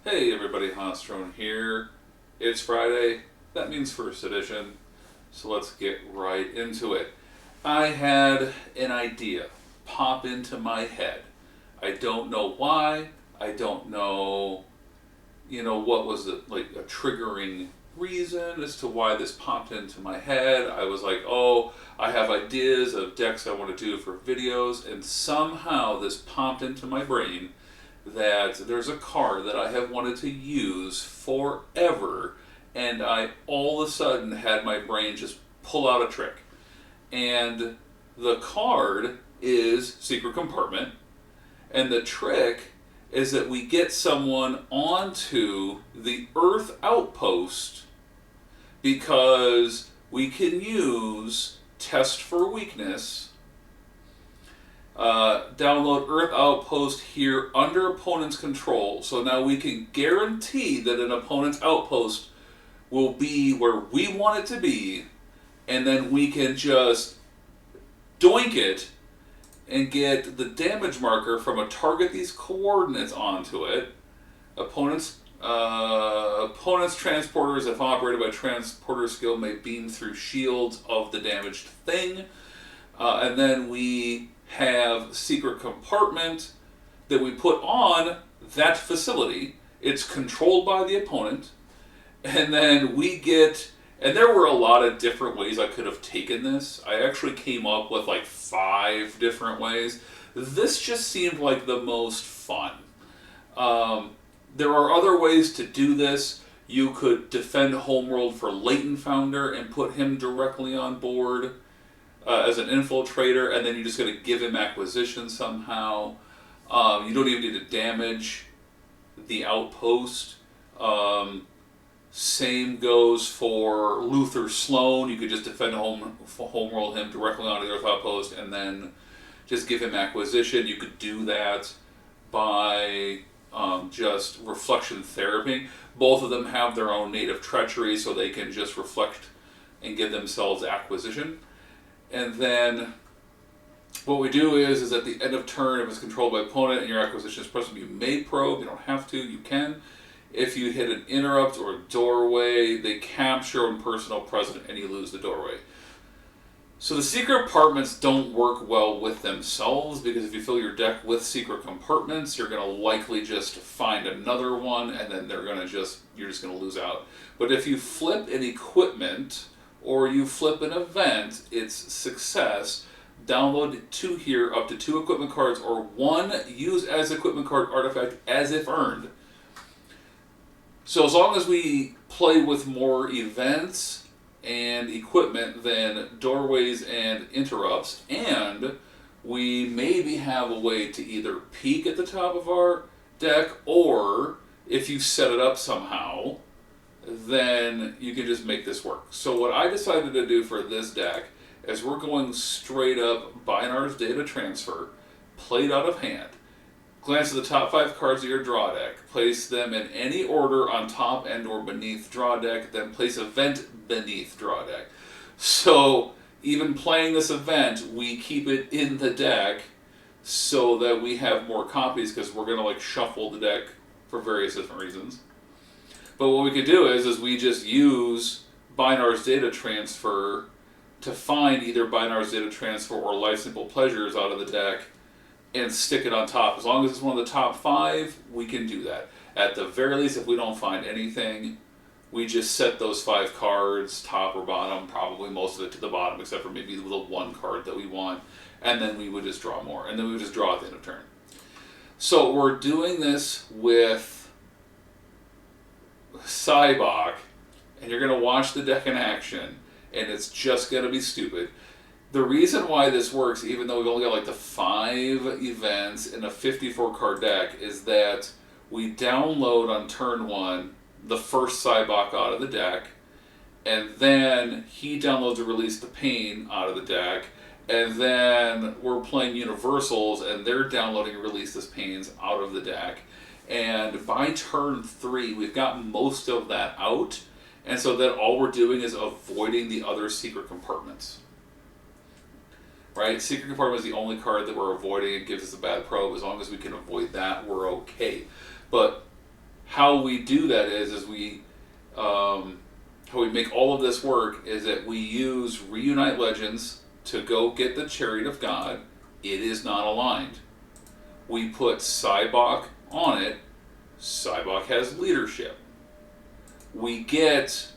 Hey everybody, Hostron here. It's Friday. That means first edition. So let's get right into it. I had an idea pop into my head. I don't know why. I don't know, what was it, like a triggering reason as to why this popped into my head. I was like, oh, I have ideas of decks I want to do for videos, and somehow this popped into my brain that there's a card that I have wanted to use forever, and I all of a sudden had my brain just pull out a trick. And the card is Secret Compartment, and the trick is that we get someone onto the Earth outpost because we can use Test for Weakness. Download Earth Outpost here under opponent's control. So now we can guarantee that an opponent's outpost will be where we want it to be, and then we can just doink it and get the damage marker from a target these coordinates onto it. Opponents transporters, if operated by transporter skill, may beam through shields of the damaged thing. And then we have Secret Compartment that we put on that facility. It's controlled by the opponent. And then we get, and there were a lot of different ways I could have taken this. I actually came up with like 5 different ways. This just seemed like the most fun. There are other ways to do this. You could defend Homeworld for Latent Founder and put him directly on board as an infiltrator, and then you're just going to give him acquisition somehow. You don't even need to damage the outpost. Same goes for Luther Sloan. You could just defend Homeworld him directly onto the Earth outpost and then just give him acquisition. You could do that by just reflection therapy. Both of them have their own native treachery, so they can just reflect and give themselves acquisition. And then what we do is at the end of turn, if it's controlled by opponent and your acquisition is present, you may probe. You don't have to. You can. If you hit an interrupt or a doorway, they capture one personal present and you lose the doorway. So the secret compartments don't work well with themselves, because if you fill your deck with secret compartments, you're going to likely just find another one, and then you're just going to lose out. But if you flip an equipment or you flip an event, it's success. Download 2 here, up to 2 equipment cards, or 1 use as equipment card artifact as if earned. So as long as we play with more events and equipment than doorways and interrupts, and we maybe have a way to either peek at the top of our deck, or if you set it up somehow, then you can just make this work. So what I decided to do for this deck is we're going straight up Binar's Data Transfer, played out of hand. Glance at the top 5 cards of your draw deck. Place them in any order on top and or beneath draw deck, then place event beneath draw deck. So even playing this event, we keep it in the deck so that we have more copies, because we're going to shuffle the deck for various different reasons. But what we could do is we just use Binar's Data Transfer to find either Binar's Data Transfer or Life Simple Pleasures out of the deck and stick it on top. As long as it's one of the top 5, we can do that. At the very least, if we don't find anything, we just set those 5 cards, top or bottom, probably most of it to the bottom, except for maybe the 1 card that we want, and then we would just draw more, and then we would just draw at the end of turn. So we're doing this with Cybok, and you're going to watch the deck in action, and it's just going to be stupid. The reason why this works, even though we've only got the 5 events in a 54 card deck, is that we download on turn 1 the first Cybok out of the deck, and then he downloads and releases the Pain out of the deck, and then we're playing Universals, and they're downloading and release this Pains out of the deck. And by turn 3, we've got most of that out, and so then all we're doing is avoiding the other secret compartments. Right? Secret Compartment is the only card that we're avoiding. It gives us a bad probe. As long as we can avoid that, we're okay. But how we do that is we how we make all of this work is that we use Reunite Legends to go get the Chariot of God. It is not aligned. We put Cybok on it. Cybok has leadership. We get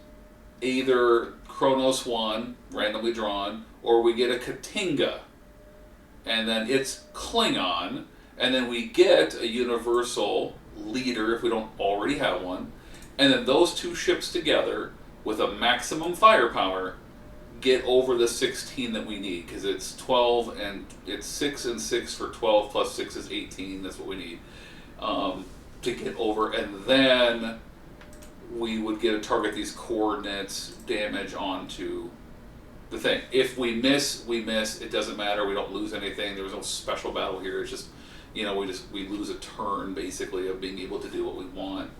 either Chronos 1, randomly drawn, or we get a Katinga, and then it's Klingon, and then we get a universal leader if we don't already have one, and then those two ships together with a maximum firepower get over the 16 that we need, because it's 12 and it's 6 and 6 for 12 plus 6 is 18. That's what we need to get over, and then we would get to target these coordinates damage onto the thing. If we miss, we miss. It doesn't matter. We don't lose anything. There was no special battle here. It's just, we lose a turn basically of being able to do what we want.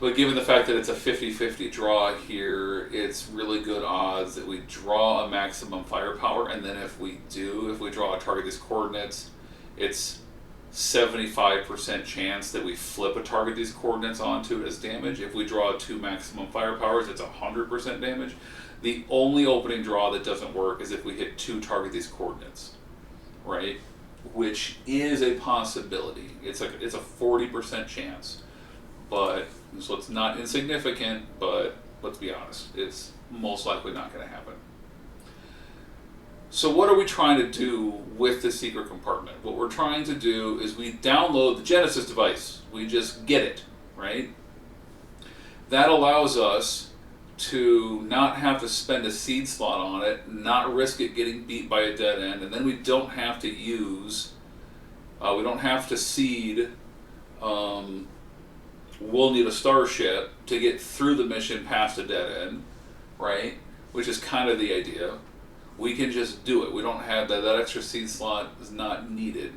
But given the fact that it's a 50-50 draw here, it's really good odds that we draw a maximum firepower, and then if we draw a target these coordinates, it's 75% chance that we flip a target these coordinates onto it as damage. If we draw 2 maximum firepowers, it's 100% damage. The only opening draw that doesn't work is if we hit 2 target these coordinates, right? Which is a possibility. It's a 40% chance. But so it's not insignificant, but let's be honest, it's most likely not going to happen. So what are we trying to do with the Secret Compartment? What we're trying to do is we download the Genesis device. We just get it, right? That allows us to not have to spend a seed slot on it, not risk it getting beat by a dead end, and then we don't have to we don't have to seed, we'll need a starship to get through the mission past a dead end, right? Which is kind of the idea. We can just do it. We don't have that extra seed slot is not needed.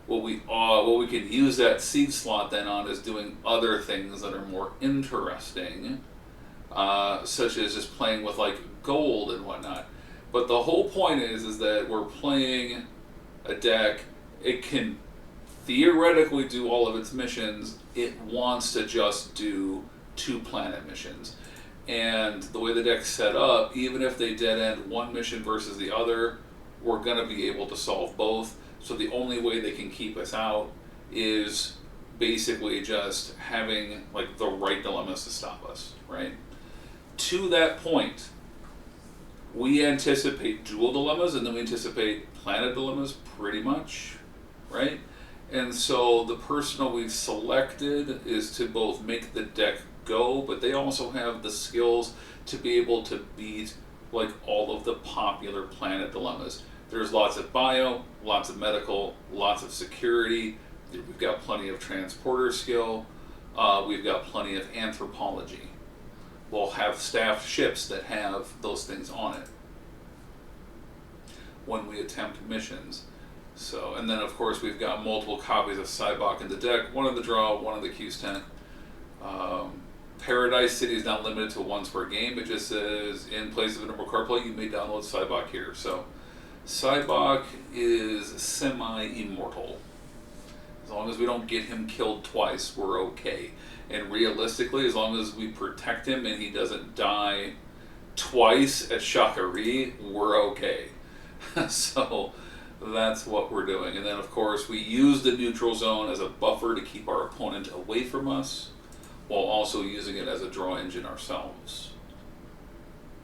What we can use that seed slot then on is doing other things that are more interesting, such as just playing with like gold and whatnot. But the whole point is that we're playing a deck. It can theoretically do all of its missions. It wants to just do 2 planet missions. And the way the deck's set up, even if they dead end one mission versus the other, we're going to be able to solve both. So the only way they can keep us out is basically just having like the right dilemmas to stop us, right? To that point, we anticipate dual dilemmas, and then we anticipate planet dilemmas pretty much, right? And so the personnel we've selected is to both make the deck go, but they also have the skills to be able to beat like all of the popular planet dilemmas. There's lots of bio, lots of medical, lots of security. We've got plenty of transporter skill. We've got plenty of anthropology. We'll have staffed ships that have those things on it when we attempt missions. So, and then of course we've got multiple copies of Cybok in the deck, one in the draw, one in the Q's tent. Paradise City is not limited to once per game. It just says in place of a normal card play, you may download Cybok here. So Cybok is semi-immortal. As long as we don't get him killed twice, we're okay. And realistically, as long as we protect him and he doesn't die twice at Shakari, we're okay. So that's what we're doing. And then of course we use the neutral zone as a buffer to keep our opponent away from us, while also using it as a draw engine ourselves.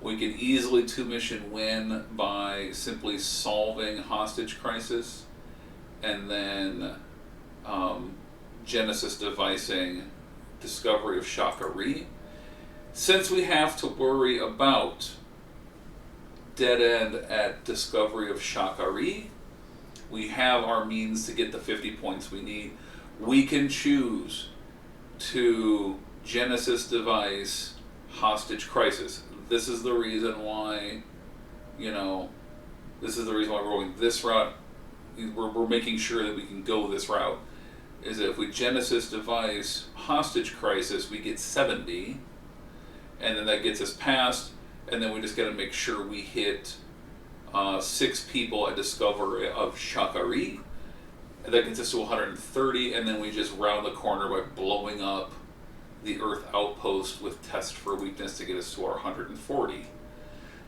We can easily 2-mission win by simply solving Hostage Crisis and then Genesis devicing Discovery of Shakari. Since we have to worry about dead end at Discovery of Shakari, we have our means to get the 50 points we need. We can choose to Genesis device Hostage Crisis. This is the reason why, this is the reason why we're going this route. We're making sure that we can go this route. Is that if we Genesis device Hostage Crisis, we get 70, and then that gets us past, and then we just got to make sure we hit 6 people at Discovery of Shakari, And that gets us to 130, and then we just round the corner by blowing up the Earth outpost with Test for Weakness to get us to our 140.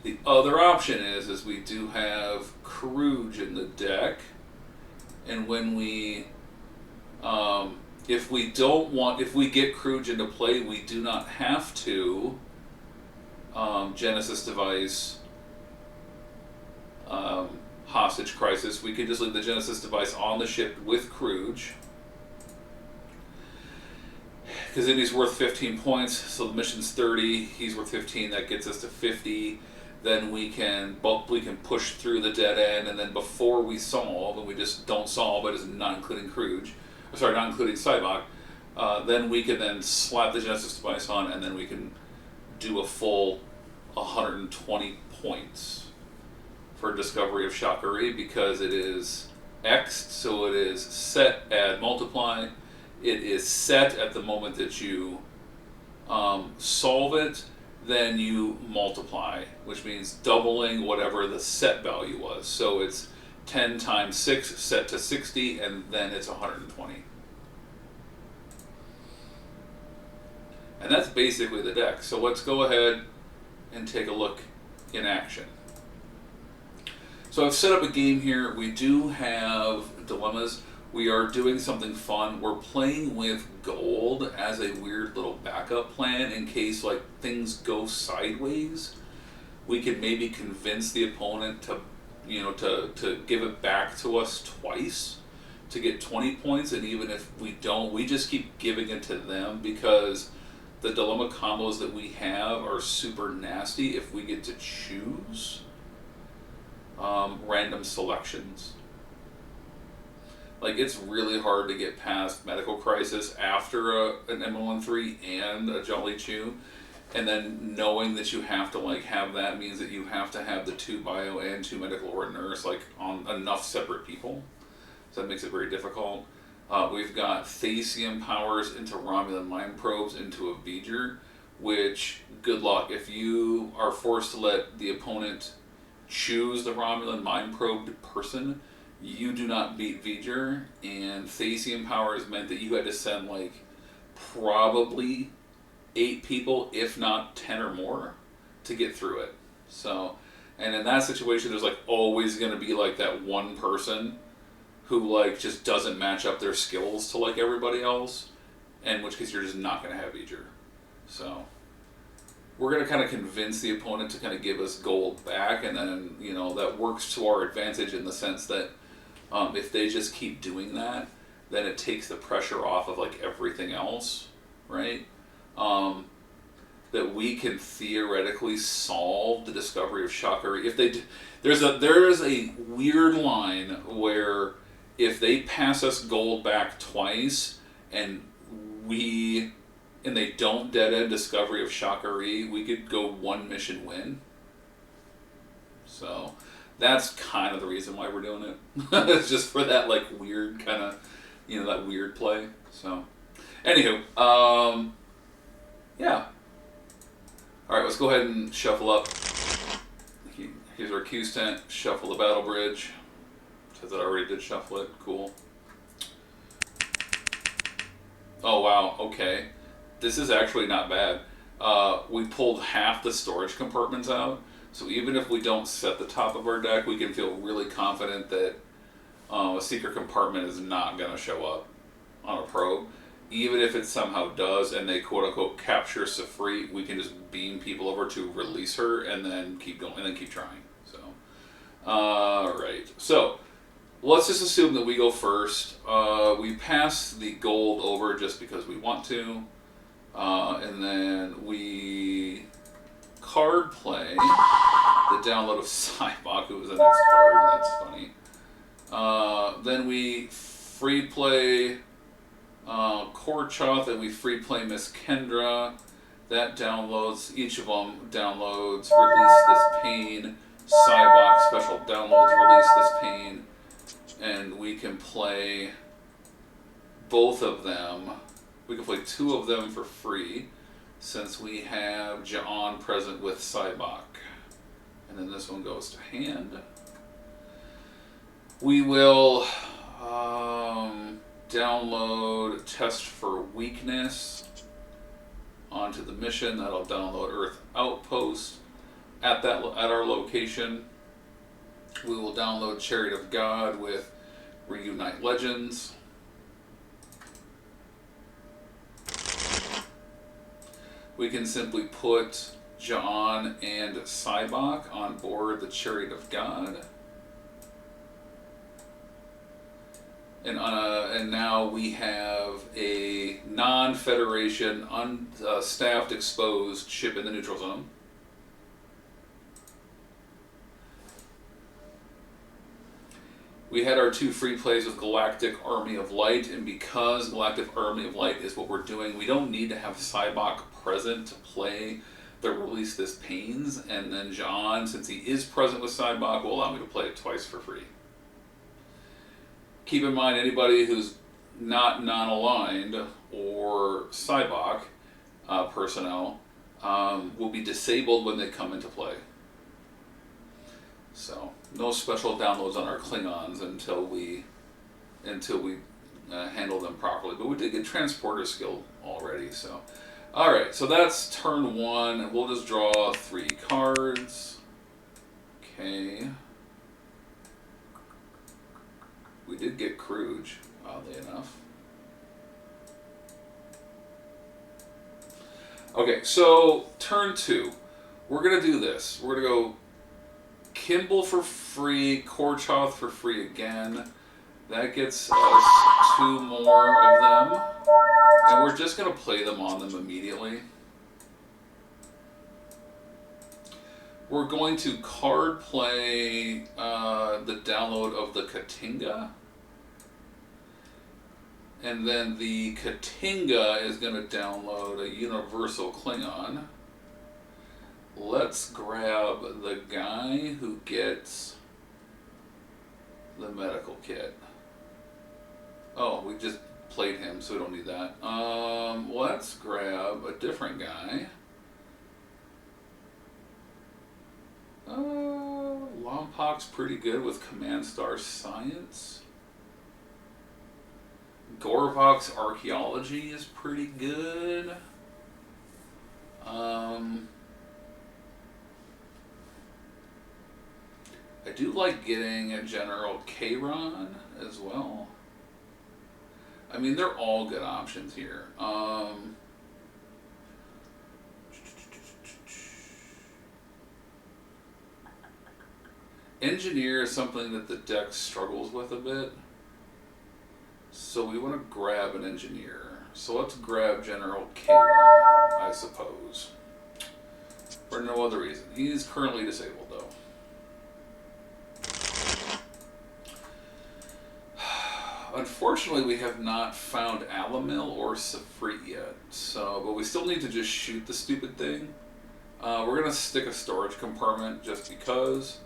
The other option is we do have Kruge in the deck, and when we, if we get Kruge into play, we do not have to Genesis device hostage crisis. We can just leave the Genesis device on the ship with Kruge, because then he's worth 15 points, so the mission's 30, he's worth 15, that gets us to 50. Then we can push through the dead end, and then before we solve, and we just don't solve it, as not including Kruge, not including Cybok, then we can then slap the Genesis device on, and then we can do a full 120 points for Discovery of Shakari, because it is X'd, so it is set, add, multiply. It is set at the moment that you solve it, then you multiply, which means doubling whatever the set value was. So it's 10 times 6 set to 60, and then it's 120. And that's basically the deck. So let's go ahead and take a look in action. So I've set up a game here. We do have dilemmas. We are doing something fun. We're playing with gold as a weird little backup plan in case like things go sideways. We can maybe convince the opponent to, to give it back to us twice to get 20 points, and even if we don't, we just keep giving it to them, because the dilemma combos that we have are super nasty if we get to choose random selections. Like, it's really hard to get past Medical Crisis after an M113 and a Jolly Chew, and then knowing that you have to have that means that you have to have the 2 bio and 2 medical or nurse on enough separate people, so that makes it very difficult. We've got Thasium powers into Romulan mind probes into a V'ger, which, good luck. If you are forced to let the opponent choose the Romulan mind probed person, you do not beat V'ger, and Thasium powers meant that you had to send probably 8 people, if not 10 or more, to get through it. So, and in that situation, there's always going to be that one person who just doesn't match up their skills to everybody else, in which case you're just not going to have V'ger. So we're going to kind of convince the opponent to kind of give us gold back, and then that works to our advantage in the sense that if they just keep doing that, then it takes the pressure off of everything else, right? That we can theoretically solve the Discovery of Shakari. If they there is a weird line where if they pass us gold back twice and they don't dead end Discovery of Shakari, we could go 1 mission win. So that's kind of the reason why we're doing it. It's just for that weird kind of, that weird play. So, anywho, yeah. All right, let's go ahead and shuffle up. Here's our Q's tent. Shuffle the battle bridge. Says that I already did shuffle it. Cool. Oh wow. Okay, this is actually not bad. We pulled half the storage compartments out. So even if we don't set the top of our deck, we can feel really confident that a secret compartment is not going to show up on a probe. Even if it somehow does, and they quote-unquote capture Safri, we can just beam people over to release her, and then keep going, and then keep trying. So, alright. So, let's just assume that we go first. We pass the gold over just because we want to. And then we card play the download of Cybok, who was the next card. That's funny. Then we free play Korchoth, and we free play Miss Kendra. That downloads, each of them downloads Release This Pain. Cybok special downloads Release This Pain. And we can play both of them. We can play 2 of them for free, since we have Ja'an present with Cybok. And then this one goes to hand. We will, test for weakness onto the mission. That'll download Earth Outpost. At our location, we will download Chariot of God with Reunite Legends. We can simply put John and Cybok on board the Chariot of God. And now we have a non-Federation, unstaffed, exposed ship in the neutral zone. We had our 2 free plays with Galactic Army of Light, and because Galactic Army of Light is what we're doing, we don't need to have Cybok present to play the Release This Pains, and then John, since he is present with Cybok, will allow me to play it twice for free. Keep in mind, anybody who's not non-aligned or Cybok personnel will be disabled when they come into play. So, no special downloads on our Klingons until we handle them properly. But we did get transporter skill already, so. Alright, so that's turn 1. We'll just draw 3 cards. Okay. We did get Kruge, oddly enough. Okay, so turn 2. We're going to do this. We're going to go Kimball for free, Korchoth for free again. That gets us 2 more of them. And we're just going to play them on them immediately. We're going to card play the download of the Katinga. And then the Katinga is going to download a Universal Klingon. Let's grab the guy who gets the medical kit. Oh, we just played him, so we don't need that. Let's grab a different guy. Lompok's pretty good with Command Star Science. Gorvok's Archaeology is pretty good. I do like getting a General Kayron as well. I mean, they're all good options here. Engineer is something that the deck struggles with a bit. So we want to grab an engineer. So let's grab General Kayron, I suppose. For no other reason. He's currently disabled, though. Unfortunately, we have not found Alamil or Sifrit yet. So, but we still need to just shoot the stupid thing. We're going to stick a storage compartment just because.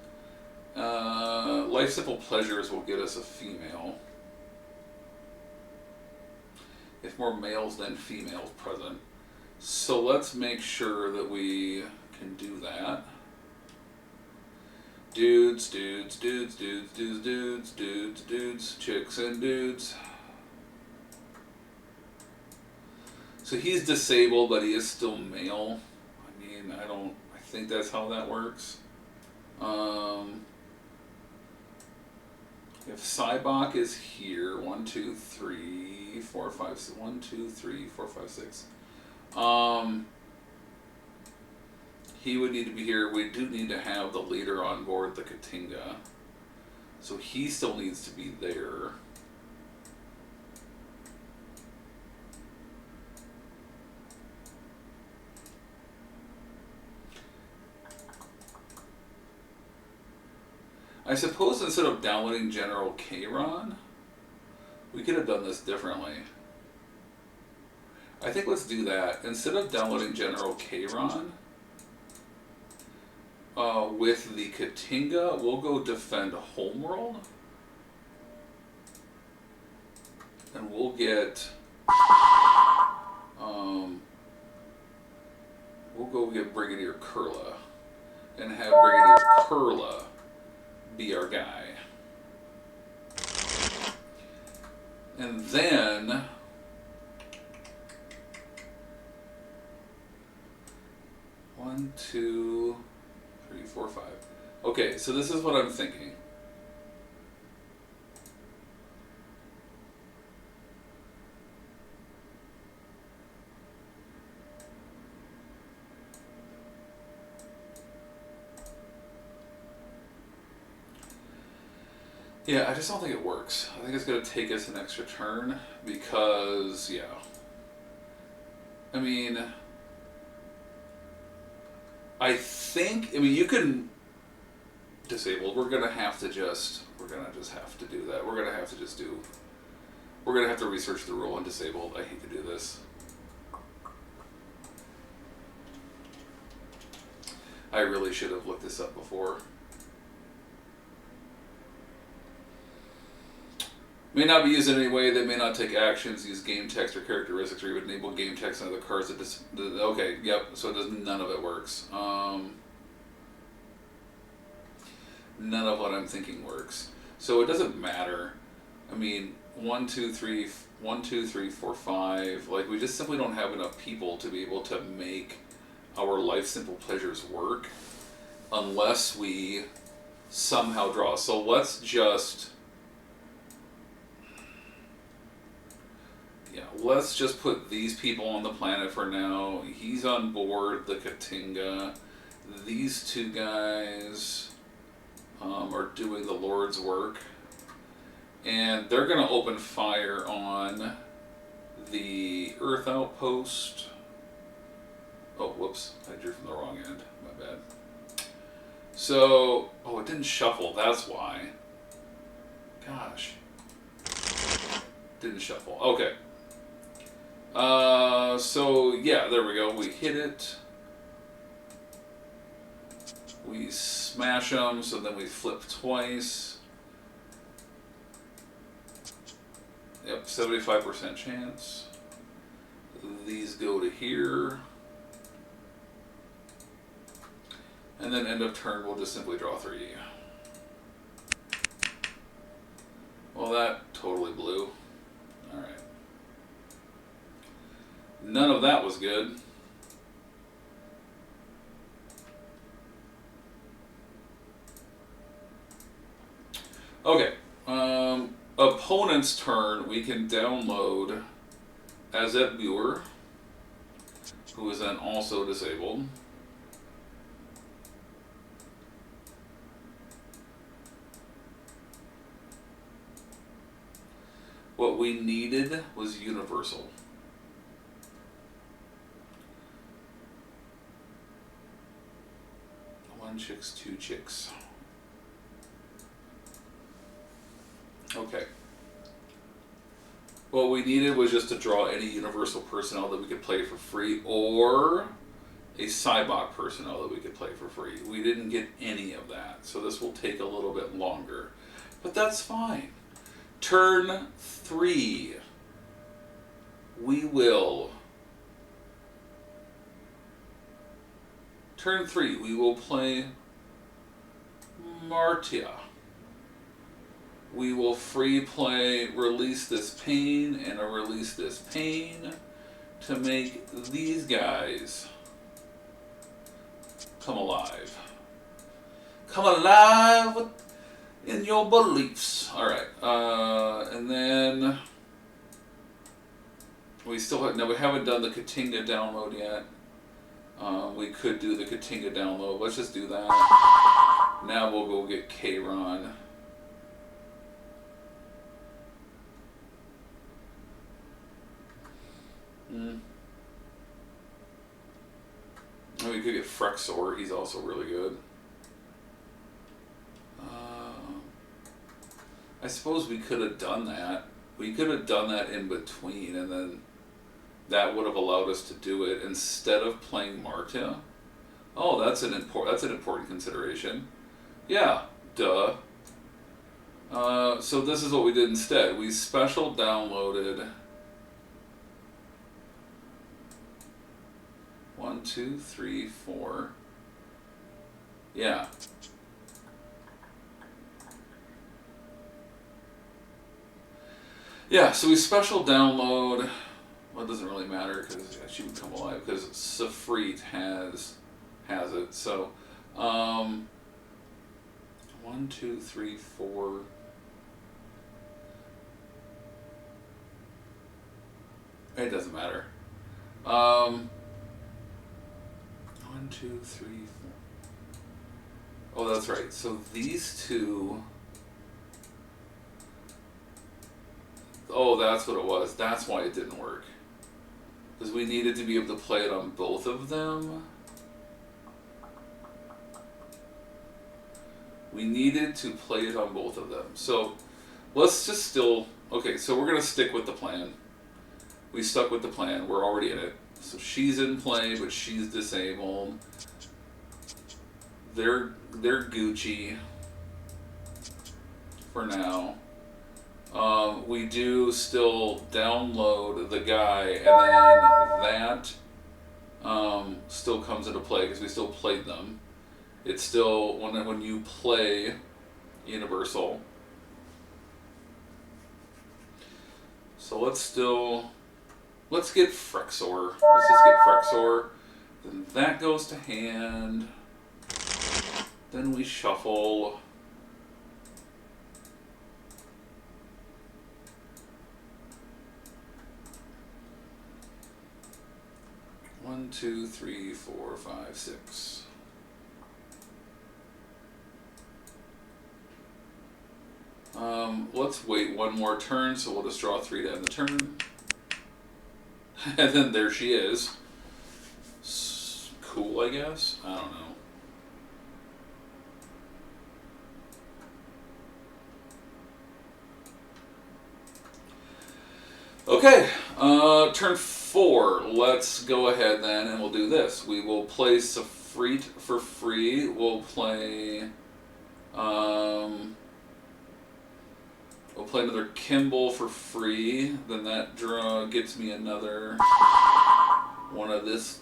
Life Simple Pleasures will get us a female. If more males than females present. So let's make sure that we can do that. Dudes, dudes, dudes, dudes, dudes, dudes, dudes, dudes, chicks and dudes. So he's disabled, but he is still male. I mean, I think that's how that works. If Cybok is here, 1, 2, 3, 4, 5, 6, 1, 2, 3, 4, 5, 6. He would need to be here. We do need to have the leader on board the Katinga. So he still needs to be there. I suppose instead of downloading General Kayron, we could have done this differently. I think let's do that. Instead of downloading General Kayron, with the Katinga, we'll go defend Homeworld. And we'll get... we'll go get Brigadier Kurla. And have Brigadier Kurla be our guy. And then 2, 3, 4, 5. Okay, so this is what I'm thinking. Yeah, I just don't think it works. I think it's going to take us an extra turn because, yeah. I mean, you can disable. We're going to just have to do that. We're going to have to research the rule on disabled. I hate to do this. I really should have looked this up before. May not be used in any way that may not take actions, use game text or characteristics, or even enable game text on other cards. Okay, yep, so none of it works. None of what I'm thinking works. So it doesn't matter. I mean, 1, 2, 3, 4, 5. Like, we just simply don't have enough people to be able to make our life simple pleasures work unless we somehow draw. So let's just put these people on the planet for now. He's on board the Katinga. These two guys are doing the Lord's work. And they're going to open fire on the Earth Outpost. Oh, whoops. I drew from the wrong end. My bad. So, it didn't shuffle. That's why. Gosh. Didn't shuffle. Okay. So, yeah, there we go. We hit it. We smash them, so then we flip twice. Yep, 75% chance. These go to here. And then end of turn, we'll just simply draw 3. Well, that totally blew. Alright. None of that was good. Okay. Opponent's turn, we can download Azet Buer, who is then also disabled. What we needed was universal. One chicks, 2 chicks. Okay. What we needed was just to draw any universal personnel that we could play for free, or a Cybok personnel that we could play for free. We didn't get any of that, so this will take a little bit longer. But that's fine. Turn 3. We will... Turn 3, we will play Martia. We will free play Release This Pain and a Release This Pain to make these guys come alive. Come alive in your beliefs. Alright, and then we haven't done the Katinga download yet. We could do the Katinga download. Let's just do that. Now we'll go get K-Ron. We could get Frexor. He's also really good. I suppose we could have done that. We could have done that in between, and then that would have allowed us to do it instead of playing Martia. Oh, that's an important consideration. Yeah, duh. So this is what we did instead. We special downloaded 1, 2, 3, 4. Yeah. Yeah, so we special download. Well, it doesn't really matter because she would come alive because Safrit has has it. So, 1, 2, 3, 4. It doesn't matter. 1, 2, 3, 4. Oh, that's right. So these two. Oh, that's what it was. That's why it didn't work. Because we needed to be able to play it on both of them. We needed to play it on both of them. So let's just still. Okay, so we're going to stick with the plan. We stuck with the plan. We're already in it. So she's in play, but she's disabled. They're Gucci for now. We do still download the guy, and then that still comes into play because we still played them. It's still when you play Universal. So let's get Frexor. Let's just get Frexor. Then that goes to hand. Then we shuffle. One, 2, 3, 4, 5, 6. Let's wait one more turn, so we'll just draw 3 to end the turn. And then there she is. Cool, I guess? I don't know. Okay, turn 4. Let's go ahead then and we'll do this. We will play Safrit for free. We'll play another Kimball for free. Then that draw gets me another one of these.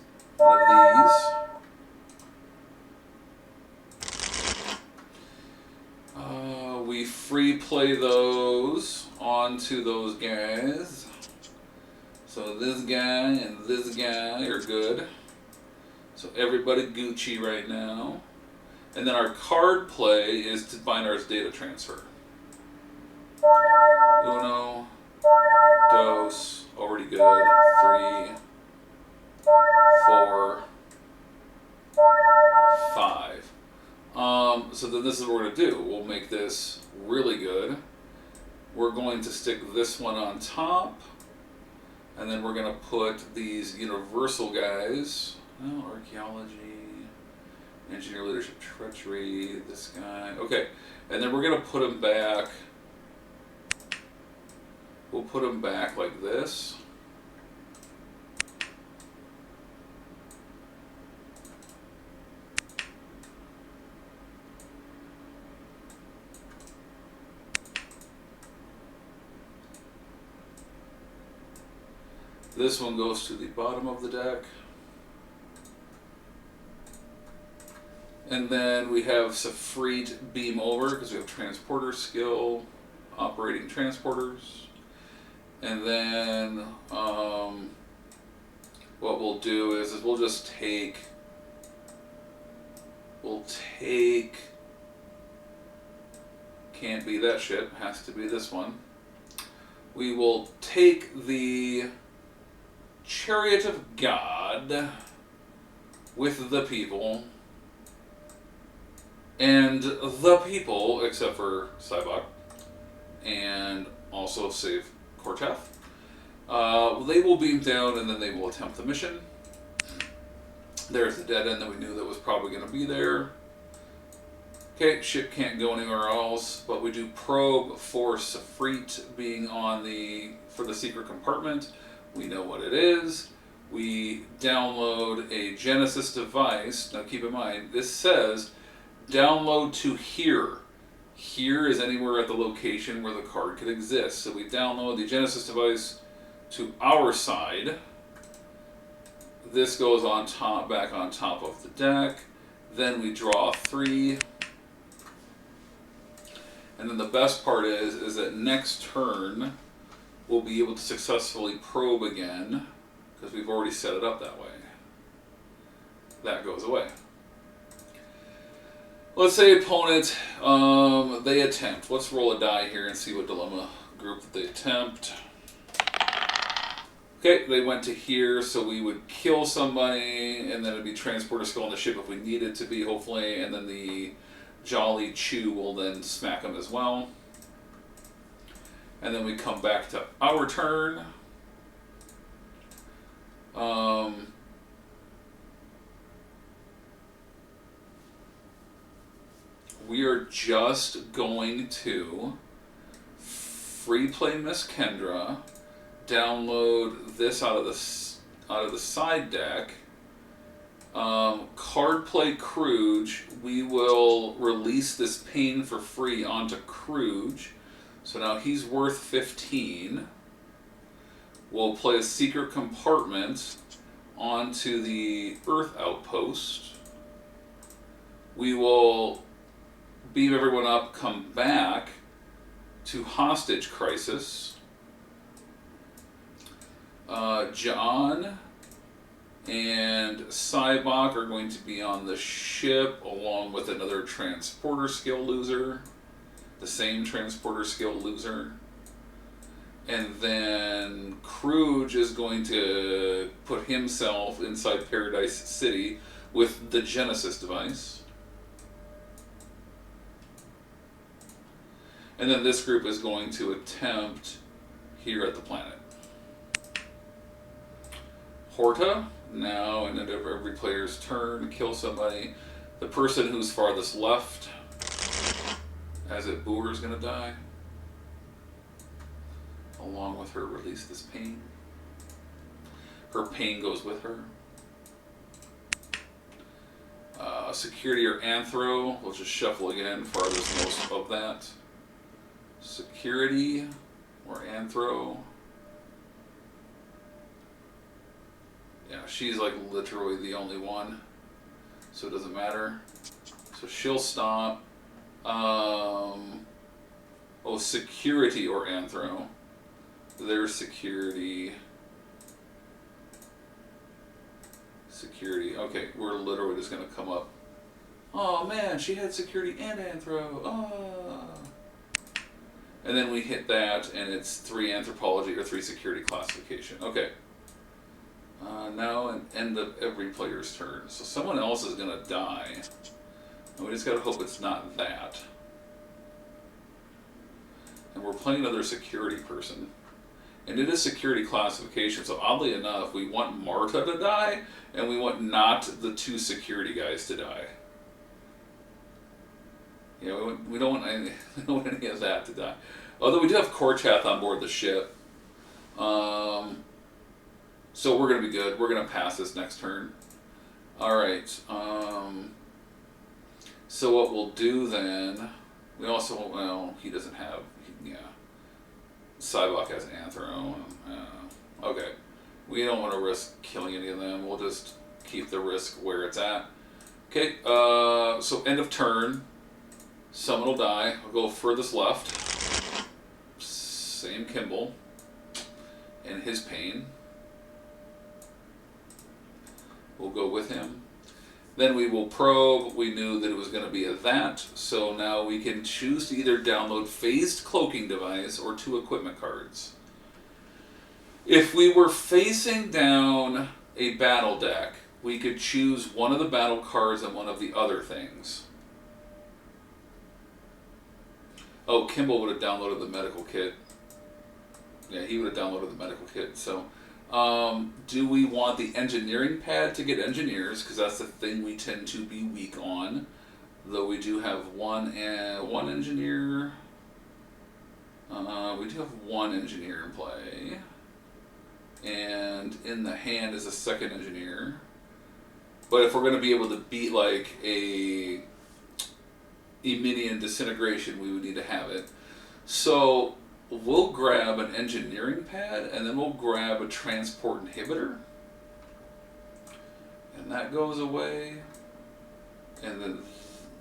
We free play those onto those guys. So this guy and this guy are good. So everybody Gucci right now. And then our card play is to Binar's data transfer. Uno, dos, already good. 3, 4, 5. So then this is what we're going to do. We'll make this really good. We're going to stick this one on top. And then we're going to put these universal guys. Oh, archaeology, engineer, leadership, treachery, this guy. Okay, and then we're going to put them back. We'll put them back like this. This one goes to the bottom of the deck. And then we have Safrit beam over because we have transporter skill, operating transporters. And then what we'll do is we'll just take, can't be that shit, has to be this one. We will take the Chariot of God with the people, and the people, except for Cybok, and also save Kortef. They will beam down and then they will attempt the mission. There's the dead end that we knew that was probably going to be there. Okay, ship can't go anywhere else, but we do probe for Safrit being on for the secret compartment. We know what it is. We download a Genesis device. Now keep in mind, this says download to here. Here is anywhere at the location where the card could exist. So we download the Genesis device to our side. This goes on top, back on top of the deck. Then we draw 3. And then the best part is that next turn we'll be able to successfully probe again because we've already set it up that way. That goes away. Let's say opponent, they attempt. Let's roll a die here and see what dilemma group that they attempt. Okay, they went to here, so we would kill somebody, and then it'd be transporter skill on the ship if we needed to be, hopefully, and then the Jolly Chew will then smack them as well. And then we come back to our turn. We are just going to free play Miss Kendra, download this out of the side deck. Card play Kruge. We will release this pain for free onto Kruge. So now he's worth 15. We'll play a Secret Compartment onto the Earth Outpost. We will beam everyone up, come back to Hostage Crisis. John and Cybok are going to be on the ship along with another transporter skill loser. The same transporter skill loser. And then Kruge is going to put himself inside Paradise City with the Genesis device. And then this group is going to attempt here at the planet. Horta, now in every player's turn, kill somebody. The person who's farthest left, as it Boer, is going to die. Along with her, release this pain. Her pain goes with her. Security or Anthro, we'll just shuffle again, farthest most of that. Security or Anthro. Yeah, she's like literally the only one, so it doesn't matter. So she'll stop. Security or Anthro. There's security. Security. Okay, we're literally just gonna come up. Oh man, she had security and Anthro. Oh. And then we hit that, and it's 3 anthropology or 3 security classification. Okay. Now an end of every player's turn. So someone else is going to die. And we just got to hope it's not that. And we're playing another security person. And it is security classification, so oddly enough, we want Marta to die, and we want not the 2 security guys to die. Yeah, we don't want any of that to die. Although we do have Korchath on board the ship. So we're going to be good. We're going to pass this next turn. Alright. So what we'll do then... We also... Well, he doesn't have... Yeah. Cybok has an Anthro. Okay. We don't want to risk killing any of them. We'll just keep the risk where it's at. Okay. So end of turn. Someone will die. I'll go furthest left. Same Kimball. And his pain. We'll go with him. Then we will probe. We knew that it was going to be a that. So now we can choose to either download Phased Cloaking Device or 2 equipment cards. If we were facing down a battle deck, we could choose one of the battle cards and one of the other things. Oh, Kimball would have downloaded the medical kit. Yeah, he would have downloaded the medical kit. So, do we want the engineering pad to get engineers? Because that's the thing we tend to be weak on. Though we do have one engineer. We do have one engineer in play. And in the hand is a second engineer. But if we're going to be able to beat like a Eminian disintegration, we would need to have it. So we'll grab an engineering pad, and then we'll grab a transport inhibitor. And that goes away. And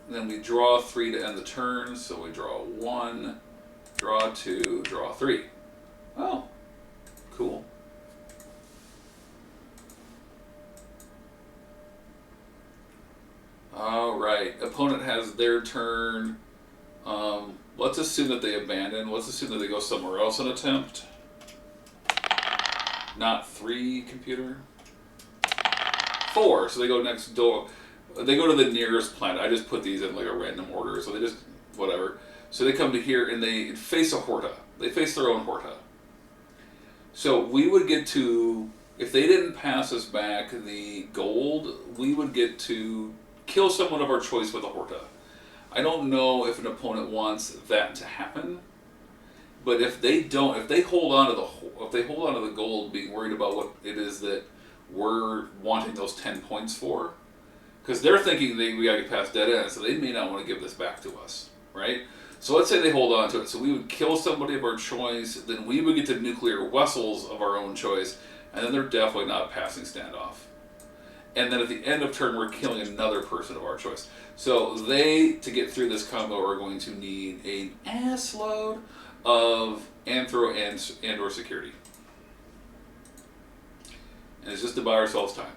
then we draw 3 to end the turn, so we draw 1, draw 2, draw 3. Oh, cool. Alright, opponent has their turn. Let's assume that they abandon. Let's assume that they go somewhere else and attempt. Not 3, computer. 4. So they go next door. They go to the nearest planet. I just put these in like a random order. So they just, whatever. So they come to here and they face a Horta. They face their own Horta. So we would get to, if they didn't pass us back the gold, we would get to kill someone of our choice with a Horta. I don't know if an opponent wants that to happen, but if they don't, if they hold on to the gold, being worried about what it is that we're wanting those 10 points for, because they're thinking we gotta get past dead end, so they may not want to give this back to us, right? So let's say they hold on to it. So we would kill somebody of our choice, then we would get to nuclear vessels of our own choice, and then they're definitely not passing standoff. And then at the end of turn, we're killing another person of our choice. So they, to get through this combo, are going to need an ass load of Anthro and or security. And it's just to buy ourselves time.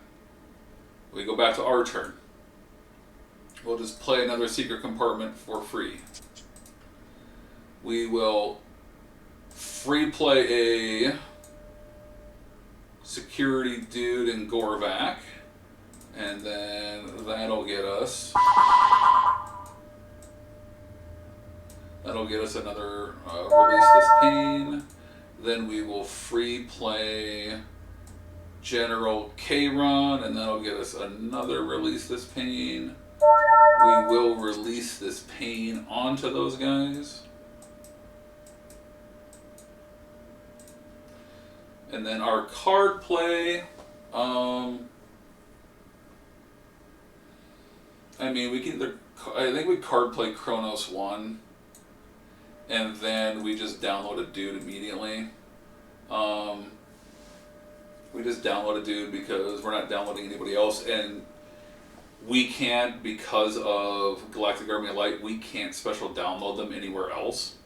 We go back to our turn. We'll just play another Secret Compartment for free. We will free play a security dude in Gorvac, and then that'll get us another release this pain. Then we will free play General K-Ron, and that'll get us another release this pain. We will release this pain onto those guys. And then our card play, I mean, we can either, I think we card play Kronos 1, and then we just download a dude immediately. We just download a dude because we're not downloading anybody else, and we can't, because of Galactic Army of Light, we can't special download them anywhere else.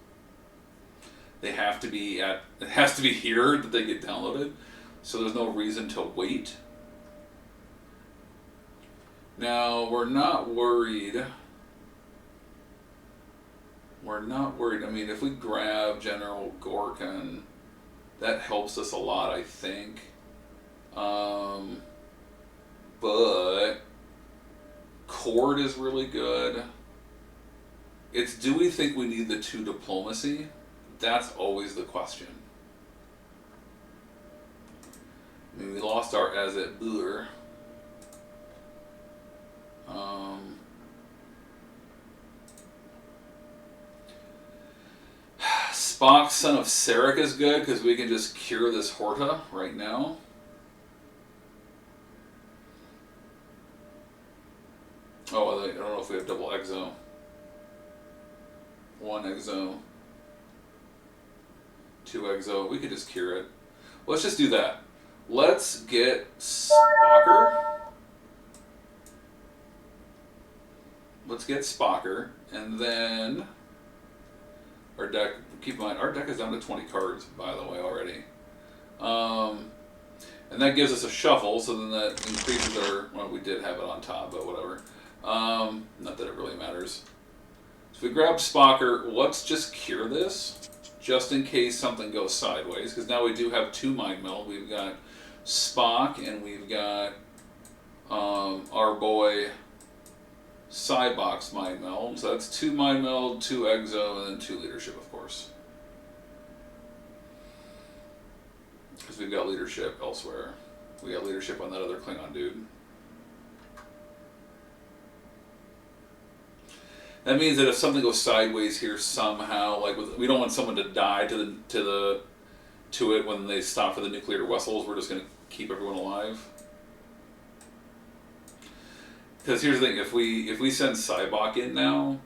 They have to be it has to be here that they get downloaded, so there's no reason to wait. Now, we're not worried. I mean, if we grab General Gorkin, that helps us a lot, I think. But Cord is really good. It's, do we think we need the 2 diplomacy? That's always the question. I mean, we lost our Azet Buer. Spock, Son of Sarek is good because we can just cure this Horta right now. Oh, I don't know if we have double exo. 1 exo. 2 exo. We could just cure it. Let's just do that. Let's get Spocker. And then our deck, keep in mind, our deck is down to 20 cards, by the way, already. And that gives us a shuffle, so then that increases our, well, we did have it on top, but whatever. Not that it really matters. So if we grab Spocker, let's just cure this, just in case something goes sideways, because now we do have 2 Mind Meld. We've got Spock, and we've got our boy Cybox Mind Meld. So that's 2 Mind Meld, 2 Exo, and then 2 Leadership, of course. Because we've got Leadership elsewhere. We got Leadership on that other Klingon dude. That means that if something goes sideways here somehow, like we don't want someone to die to it when they stop for the nuclear vessels. We're just going to keep everyone alive. Because here's the thing: if we send Cybok in now,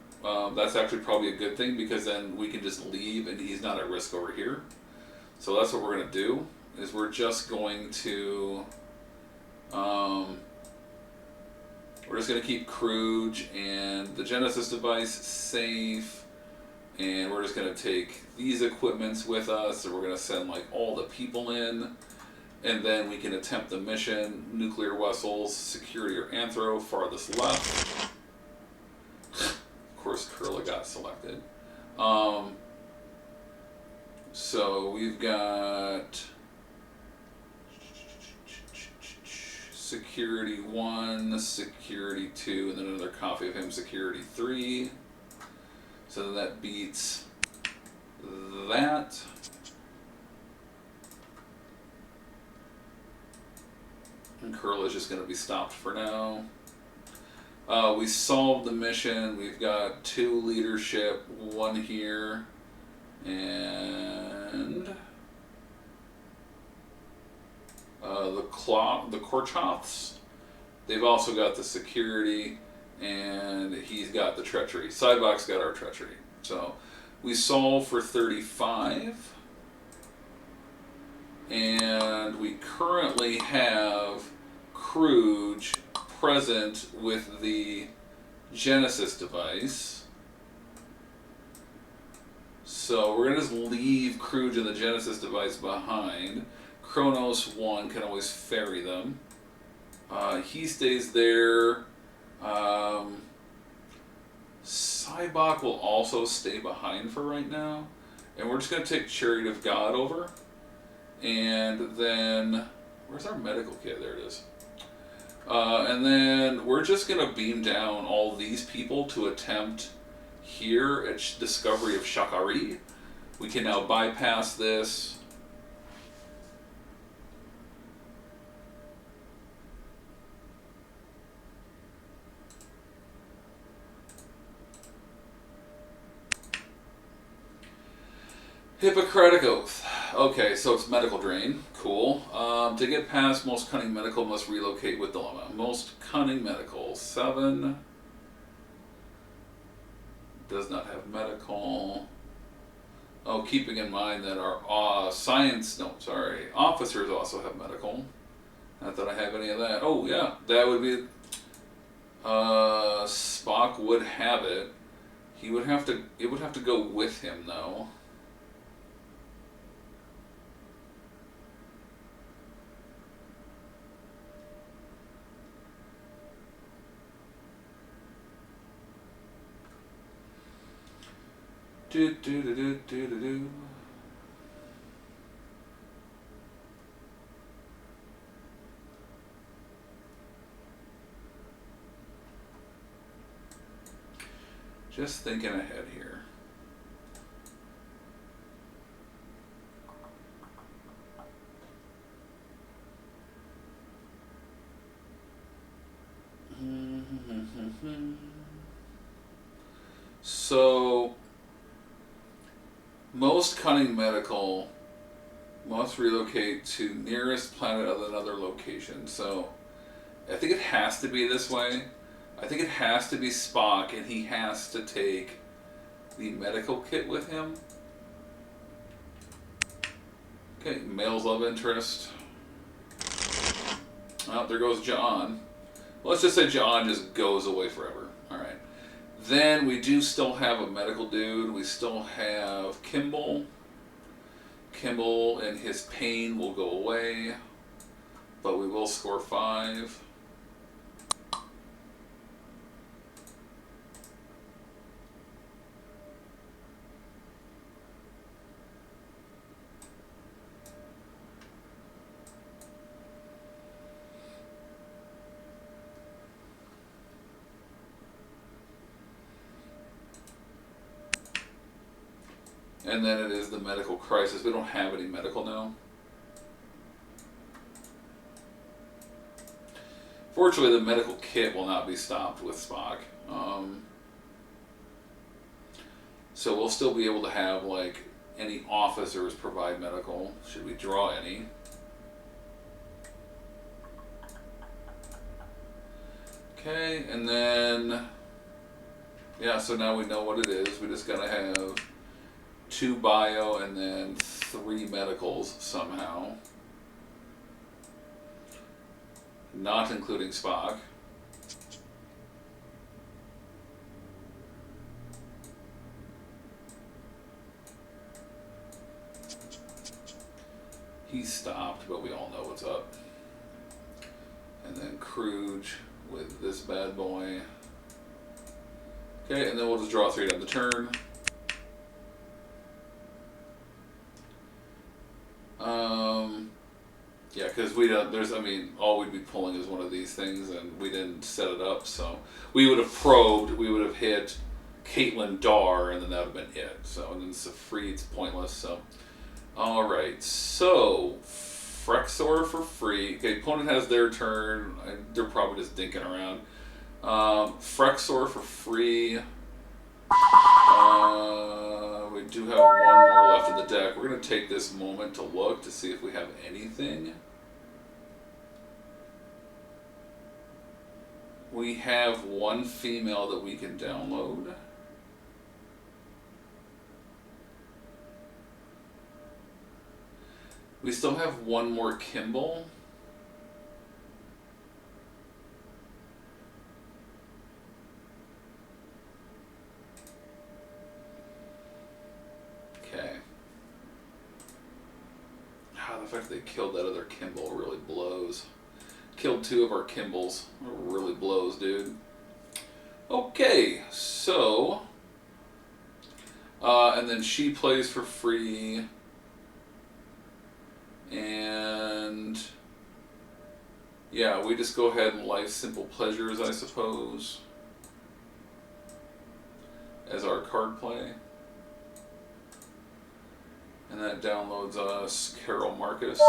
that's actually probably a good thing, because then we can just leave and he's not at risk over here. So that's what we're going to do. Is we're just going to we're just going to keep Kruge and the Genesis device safe, and we're just going to take these equipments with us, and we're going to send like all the people in, and then we can attempt the mission. Nuclear vessels, security or anthro, farthest left. course, Kurla got selected. So we've got Security 1, Security 2, and then another copy of him, Security 3. So then that beats that. And Kurla is just going to be stopped for now. We solved the mission. We've got 2 leadership, 1 here, and the Korchoths. They've also got the security, and he's got the treachery. Sidebox got our treachery. So we solve for 35. And we currently have Kruge present with the Genesis device. So we're going to just leave Kruge and the Genesis device behind. Kronos 1 can always ferry them. He stays there. Cybok will also stay behind for right now. And we're just going to take Chariot of God over. And then, where's our medical kit? There it is. And then we're just going to beam down all these people to attempt here at discovery of Shakari. We can now bypass this. Hippocratic Oath. Okay, so it's medical drain. Cool. To get past most cunning medical must relocate with dilemma. Most cunning medical. 7. Does not have medical. Oh, keeping in mind that our officers also have medical. Not that I have any of that. Oh, yeah. That would be... Spock would have it. He would have to... It would have to go with him, though. Do do do do do do do. Just thinking ahead here. So, most cunning medical must relocate to nearest planet of another location. So, I think it has to be this way. I think it has to be Spock, and he has to take the medical kit with him. Okay, male's love interest. Oh, there goes John. Let's just say John just goes away forever. Alright. Then we do still have a medical dude. We still have Kimball. Kimball and his pain will go away. But we will score 5. And then it is the medical crisis. We don't have any medical now. Fortunately, the medical kit will not be stopped with Spock. So we'll still be able to have, like, any officers provide medical, should we draw any. Okay, and then... Yeah, so now we know what it is. We just gotta have 2 bio and then 3 medicals somehow. Not including Spock. He's stopped, but we all know what's up. And then Kruge with this bad boy. Okay, and then we'll just draw 3 down the turn. Yeah, because we don't. There's, I mean, all we'd be pulling is one of these things, and we didn't set it up. So we would have probed. We would have hit Caitlin Dar, and then that would have been it. So and then it's a free. It's pointless. So all right. So Frexor for free. Okay, opponent has their turn. They're probably just dinking around. Frexor for free. We do have one more left in the deck. We're going to take this moment to look to see if we have anything. We have one female that we can download. We still have one more Kimball. Okay. The fact that they killed that other Kimball really blows. Killed 2 of our Kimballs. It really blows, dude. Okay, so... and then she plays for free. And... yeah, we just go ahead and Life's Simple Pleasures, I suppose, as our card play. And that downloads us Carol Marcus.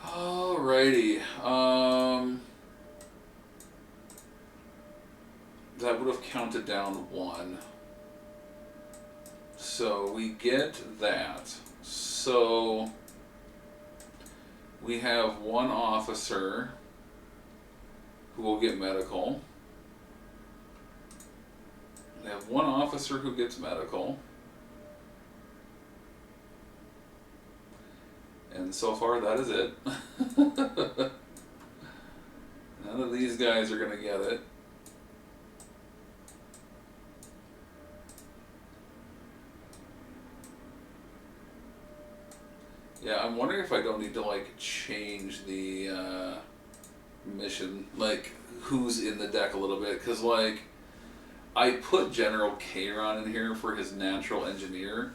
Alrighty. That would have counted down 1. So we get that. So we have one officer who will get medical. We have one officer who gets medical. And so far that is it. None of these guys are going to get it. Yeah, I'm wondering if I don't need to, like, change the mission, like, who's in the deck a little bit, because, like, I put General Kayron in here for his natural engineer,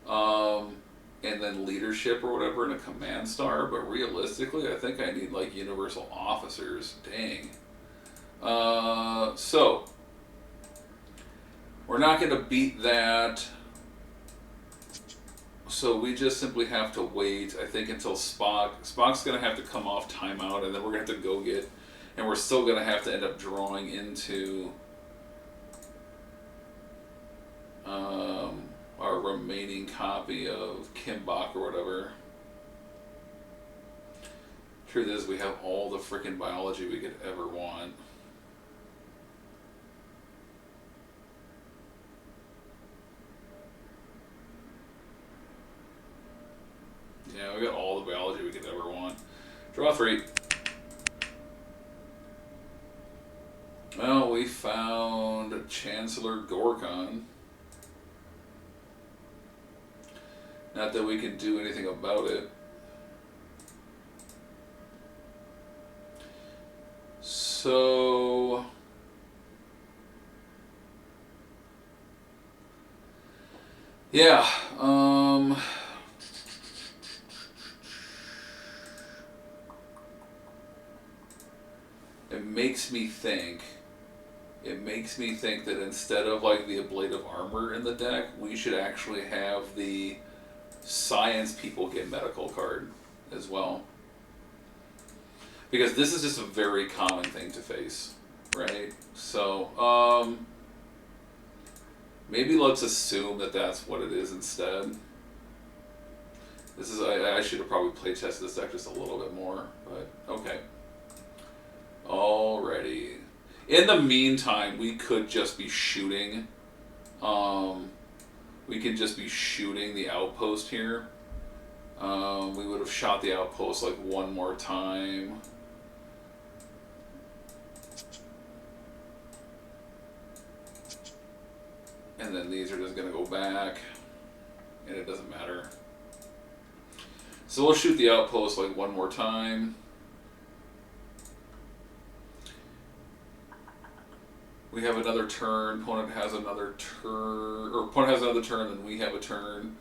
and then leadership or whatever in a command star, but realistically, I think I need, like, universal officers. Dang. So, we're not going to beat that. So we just simply have to wait, I think, until Spock's going to have to come off timeout, and then we're going to have to go get, and we're still going to have to end up drawing into our remaining copy of Kimbach or whatever. Truth is, we have all the freaking biology we could ever want. Yeah, we got all the biology we could ever want. Draw 3. Well, we found Chancellor Gorkon. Not that we can do anything about it. So... yeah, it makes me think that instead of, like, the ablative armor in the deck, we should actually have the science people get medical card as well. Because this is just a very common thing to face, right? So, maybe let's assume that that's what it is instead. This is, I should have probably play tested this deck just a little bit more, but okay. Alrighty. In the meantime, we could just be shooting. We could just be shooting the outpost here. We would have shot the outpost like one more time. And then these are just going to go back, and it doesn't matter. So we'll shoot the outpost like one more time. We have another turn. Opponent has another turn, or opponent has another turn. Then we have a turn.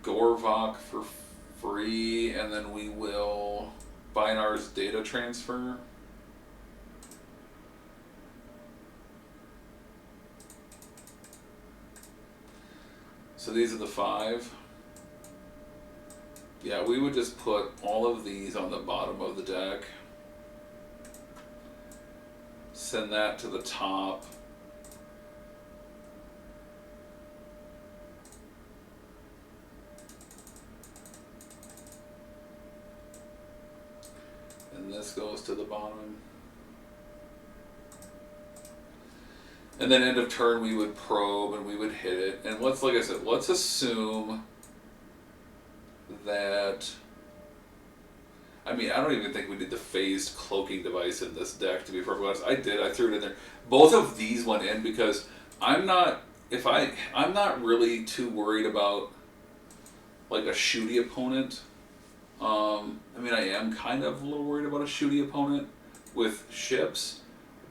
Gorvok for free, and then we will Binar's data transfer. So these are the 5. Yeah, we would just put all of these on the bottom of the deck. Send that to the top. And this goes to the bottom. And then end of turn we would probe and we would hit it. And let's, like I said, let's assume that, I mean, I don't even think we did the phased cloaking device in this deck, to be perfectly honest. I did, I threw it in there. Both of these went in because I'm not really too worried about like a shooty opponent. I mean, I am kind of a little worried about a shooty opponent with ships,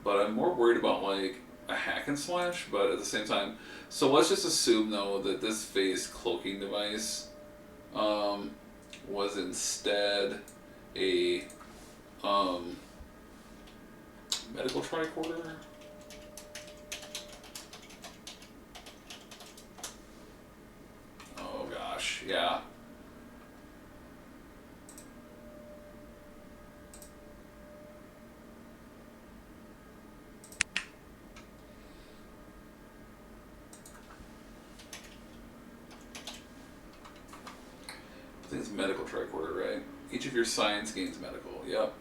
but I'm more worried about like a hack and slash, but at the same time, so let's just assume though that this phased cloaking device was instead a medical tricorder. Oh gosh, yeah. I think it's medical tricorder, right? Each of your science gains medical. Yep.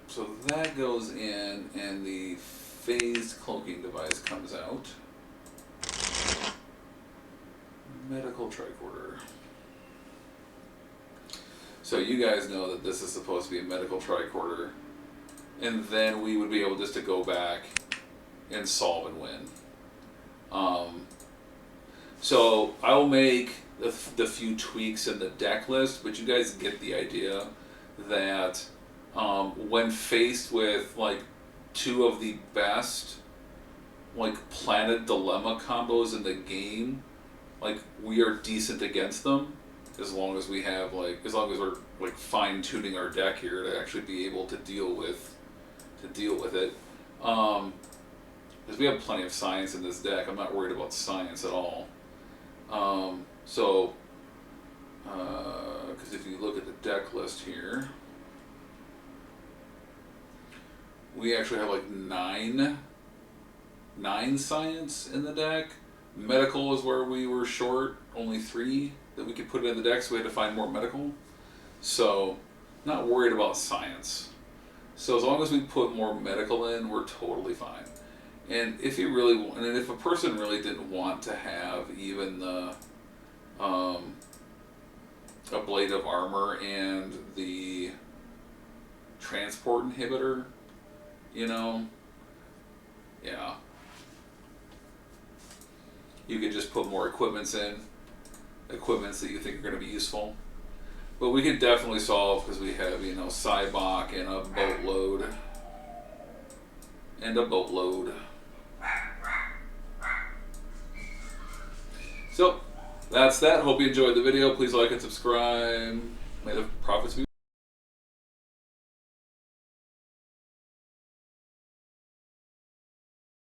So that goes in, and the phased cloaking device comes out. Medical tricorder. So you guys know that this is supposed to be a medical tricorder, and then we would be able just to go back and solve and win. So I'll make the few tweaks in the deck list, but you guys get the idea that when faced with like 2 of the best like Planet Dilemma combos in the game, like we are decent against them as long as we have like, as long as we're like fine tuning our deck here to actually be able to deal with it. Because we have plenty of science in this deck. I'm not worried about science at all. Because if you look at the deck list here, we actually have like 9 science in the deck. Medical is where we were short, only 3 that we could put in the deck, so we had to find more medical. So, not worried about science. So as long as we put more medical in, we're totally fine. And if you really want, and if a person really didn't want to have even the a blade of armor and the transport inhibitor, you know, yeah, you could just put more equipments in, equipments that you think are going to be useful. But we could definitely solve because we have, you know, Cybok and a boatload. So, that's that. Hope you enjoyed the video. Please like and subscribe. May the profits be